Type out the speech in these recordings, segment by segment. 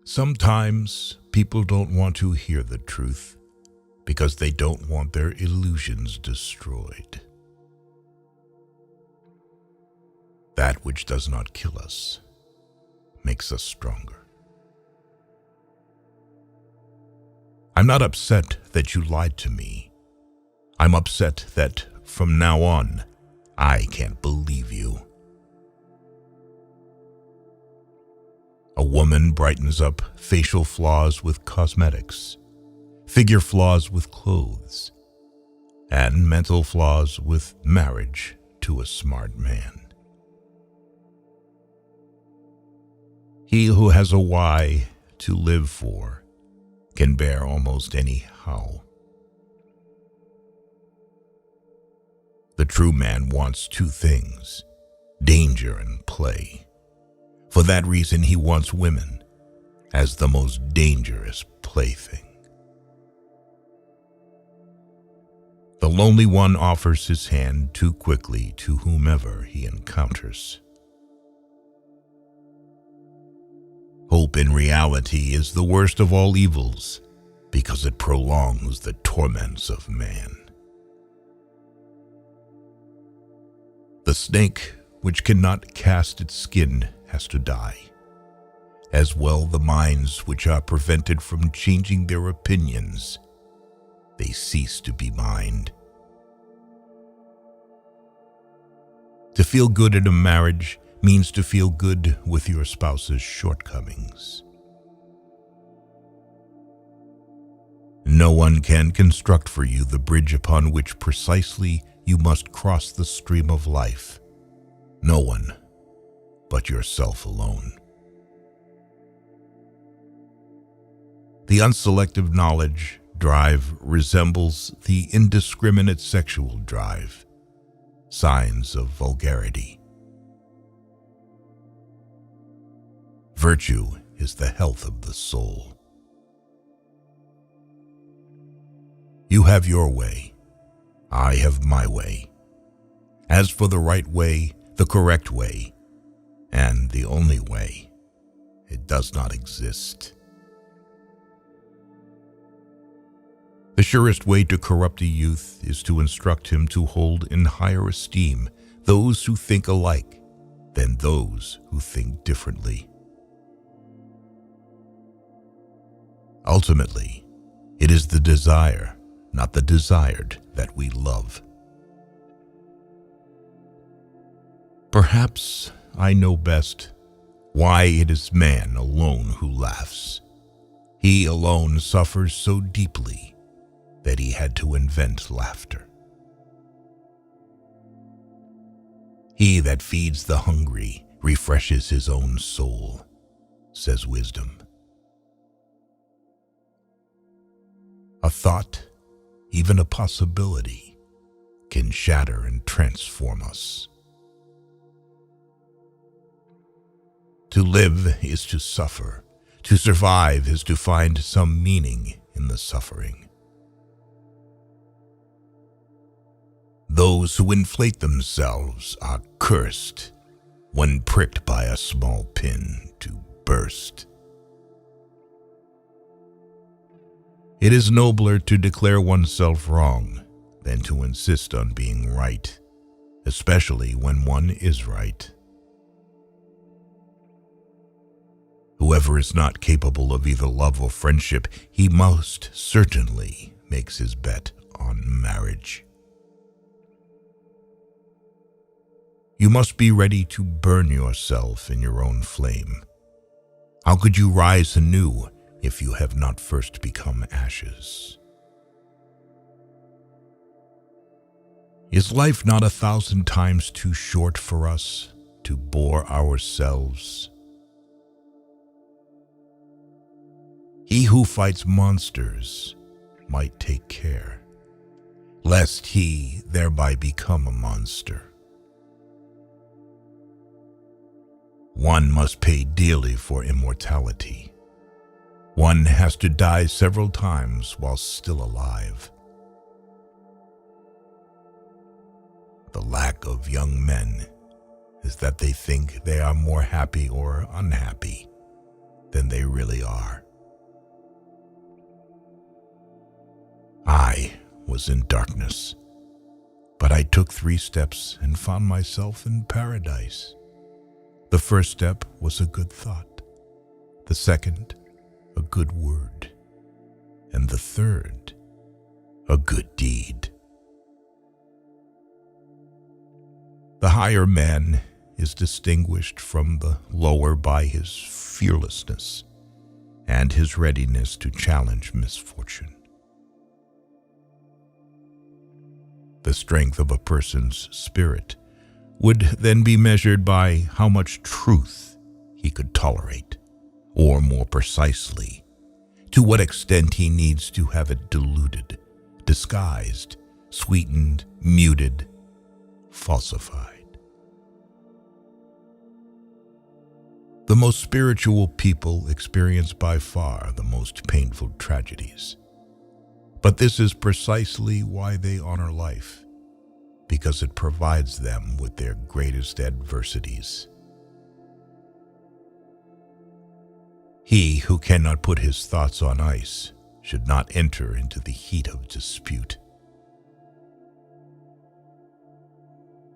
Sometimes people don't want to hear the truth because they don't want their illusions destroyed. That which does not kill us makes us stronger. I'm not upset that you lied to me. I'm upset that from now on, I can't believe you. A woman brightens up facial flaws with cosmetics, figure flaws with clothes, and mental flaws with marriage to a smart man. He who has a why to live for can bear almost any how. The true man wants two things, danger and play. For that reason, he wants women as the most dangerous plaything. The lonely one offers his hand too quickly to whomever he encounters. Hope in reality is the worst of all evils because it prolongs the torments of man. The snake which cannot cast its skin has to die. As well the minds which are prevented from changing their opinions, they cease to be mind. To feel good in a marriage means to feel good with your spouse's shortcomings. No one can construct for you the bridge upon which precisely you must cross the stream of life. No one but yourself alone. The unselective knowledge drive resembles the indiscriminate sexual drive, signs of vulgarity. Virtue is the health of the soul. You have your way. I have my way. As for the right way, the correct way, and the only way, it does not exist. The surest way to corrupt a youth is to instruct him to hold in higher esteem those who think alike than those who think differently. Ultimately, it is the desire, not the desired, that we love. Perhaps I know best why it is man alone who laughs. He alone suffers so deeply that he had to invent laughter. He that feeds the hungry refreshes his own soul, says wisdom. A thought, even a possibility, can shatter and transform us. To live is to suffer. To survive is to find some meaning in the suffering. Those who inflate themselves are cursed when pricked by a small pin to burst. It is nobler to declare oneself wrong than to insist on being right, especially when one is right. Whoever is not capable of either love or friendship, he most certainly makes his bet on marriage. You must be ready to burn yourself in your own flame. How could you rise anew if you have not first become ashes? Is life not 1,000 times too short for us to bore ourselves? He who fights monsters might take care, lest he thereby become a monster. One must pay dearly for immortality. One has to die several times while still alive. The lack of young men is that they think they are more happy or unhappy than they really are. I was in darkness, but I took 3 steps and found myself in paradise. The first step was a good thought, the second, a good word, and the third, a good deed. The higher man is distinguished from the lower by his fearlessness and his readiness to challenge misfortune. The strength of a person's spirit would then be measured by how much truth he could tolerate, or more precisely, to what extent he needs to have it diluted, disguised, sweetened, muted, falsified. The most spiritual people experience by far the most painful tragedies. But this is precisely why they honor life, because it provides them with their greatest adversities. He who cannot put his thoughts on ice should not enter into the heat of dispute.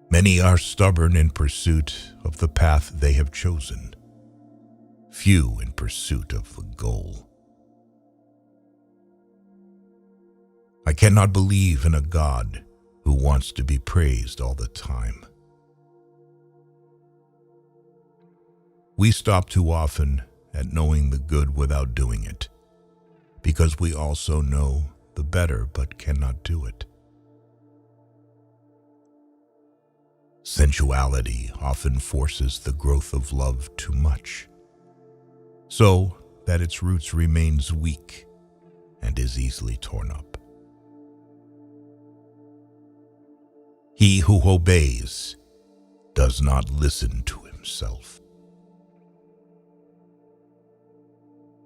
Many are stubborn in pursuit of the path they have chosen, few in pursuit of the goal. I cannot believe in a God who wants to be praised all the time. We stop too often at knowing the good without doing it, because we also know the better but cannot do it. Sensuality often forces the growth of love too much, so that its roots remains weak and is easily torn up. He who obeys does not listen to himself.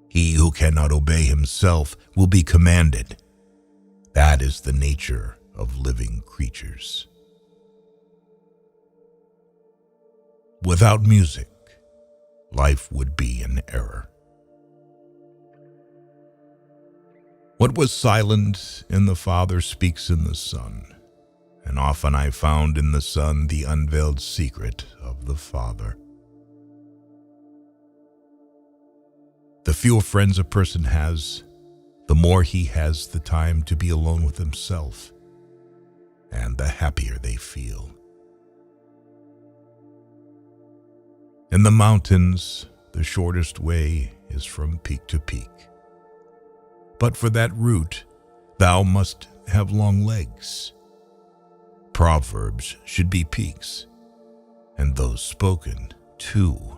He who cannot obey himself will be commanded. That is the nature of living creatures. Without music, life would be an error. What was silent in the Father speaks in the Son, and often I found in the Son the unveiled secret of the Father. The fewer friends a person has, the more he has the time to be alone with himself, and the happier they feel. In the mountains, the shortest way is from peak to peak. But for that route, thou must have long legs. Proverbs should be peaks, and those spoken, too,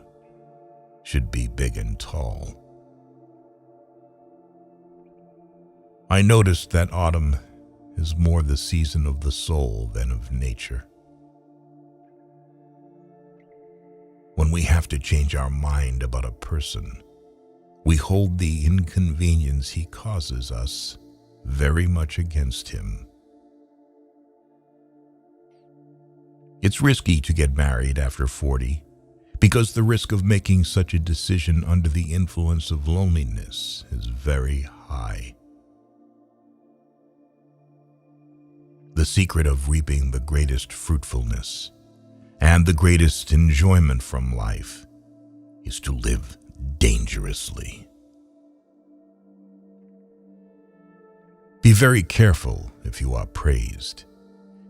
should be big and tall. I noticed that autumn is more the season of the soul than of nature. When we have to change our mind about a person, we hold the inconvenience he causes us very much against him. It's risky to get married after 40, because the risk of making such a decision under the influence of loneliness is very high. The secret of reaping the greatest fruitfulness and the greatest enjoyment from life is to live dangerously. Be very careful if you are praised.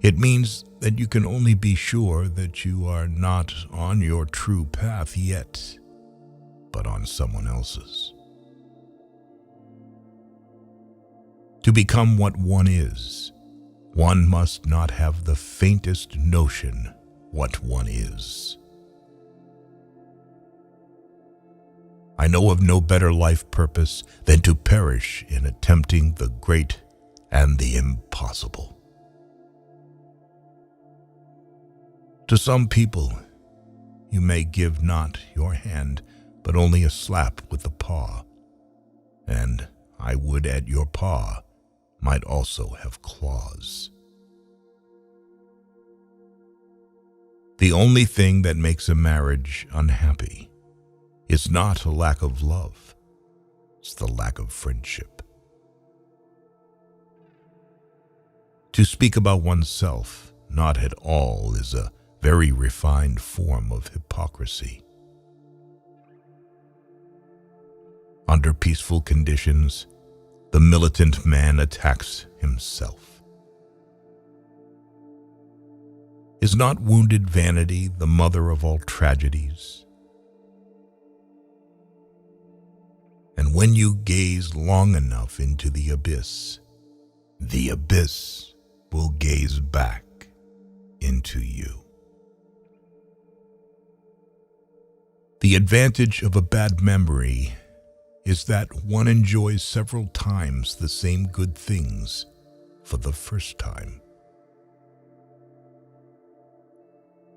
It means that you can only be sure that you are not on your true path yet, but on someone else's. To become what one is, one must not have the faintest notion what one is. I know of no better life purpose than to perish in attempting the great and the impossible. To some people, you may give not your hand, but only a slap with the paw, and I would at your paw might also have claws. The only thing that makes a marriage unhappy is not a lack of love, it's the lack of friendship. To speak about oneself not at all is a very refined form of hypocrisy. Under peaceful conditions, the militant man attacks himself. Is not wounded vanity the mother of all tragedies? And when you gaze long enough into the abyss will gaze back into you. The advantage of a bad memory is that one enjoys several times the same good things for the first time.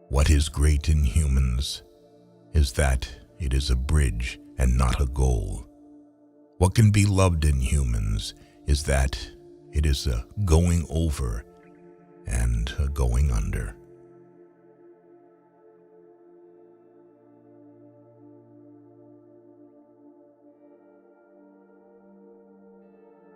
What is great in humans is that it is a bridge and not a goal. What can be loved in humans is that it is a going over and a going under.